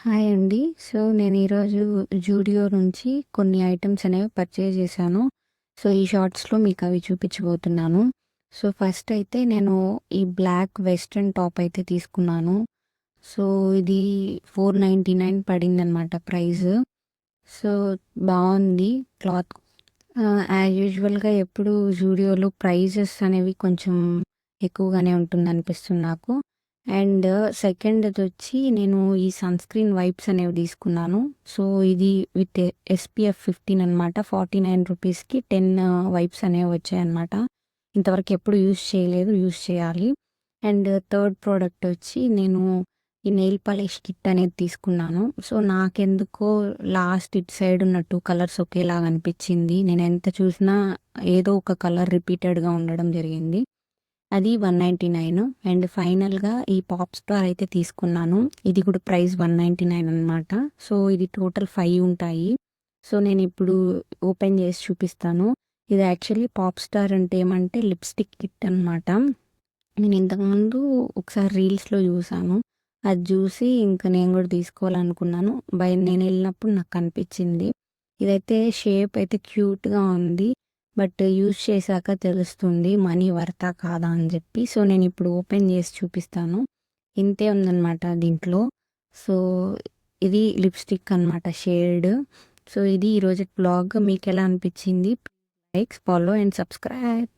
Hi అండి. So, నేను ఈరోజు జూడియో నుంచి కొన్ని ఐటెమ్స్ అనేవి పర్చేజ్ చేశాను. సో, ఈ షార్ట్స్‌లో మీకు అవి చూపించబోతున్నాను. సో, ఫస్ట్ అయితే నేను ఈ బ్లాక్ వెస్ట్రన్ టాప్ అయితే తీసుకున్నాను. సో, ఇది 499 పడిందనమాట ప్రైస్. సో, బాగుంది క్లాత్. యాజ్ యూజువల్‌గా ఎప్పుడు జూడియోలో ప్రైజెస్ అనేవి కొంచెం ఎక్కువగానే ఉంటుందనిపిస్తుంది నాకు. అండ్ సెకండ్‌దొచ్చి నేను ఈ సన్ స్క్రీన్ వైప్స్ అనేవి తీసుకున్నాను. సో, ఇది విత్ ఎస్‌పీఎఫ్ 15 అనమాట. 49 రూపీస్‌కి 10 వైప్స్ అనేవి వచ్చాయన్నమాట. ఇంతవరకు ఎప్పుడు యూజ్ చేయలేదు. యూజ్ చేయాలి. అండ్ థర్డ్ ప్రోడక్ట్ వచ్చి నేను ఈ నెయిల్ పాలిష్ కిట్ అనేది తీసుకున్నాను. సో, నాకెందుకో లాస్ట్ ఇటు సైడ్ ఉన్న 2 కలర్స్ ఒకేలాగా అనిపించింది. నేను ఎంత చూసినా ఏదో ఒక కలర్ రిపీటెడ్‌గా ఉండడం జరిగింది. అది 199. అండ్ ఫైనల్‌గా ఈ పాప్ స్టార్ అయితే తీసుకున్నాను. ఇది కూడా ప్రైస్ 199 అనమాట. సో, ఇది టోటల్ 5 ఉంటాయి. సో, నేనిప్పుడు ఓపెన్ చేసి చూపిస్తాను. ఇది యాక్చువల్లీ పాప్ స్టార్ అంటే ఏమంటే లిప్‌స్టిక్ కిట్ అనమాట. నేను ఇంతకుముందు ఒకసారి రీల్స్‌లో చూసాను. అది చూసి ఇంక నేను కూడా తీసుకోవాలనుకున్నాను. నేను వెళ్ళినప్పుడు నాకు కనిపించింది. ఇదైతే షేప్ అయితే క్యూట్‌గా ఉంది. బట్ యూజ్ చేశాక తెలుస్తుంది మనీ వర్తా కాదా అని చెప్పి. సో, నేను ఇప్పుడు ఓపెన్ చేసి చూపిస్తాను. ఇంతే ఉందనమాట దీంట్లో. సో, ఇది లిప్‌స్టిక్ అనమాట షేడ్. సో, ఇది ఈరోజు వ్లాగ్. మీకు ఎలా అనిపించింది? Likes, follow and subscribe.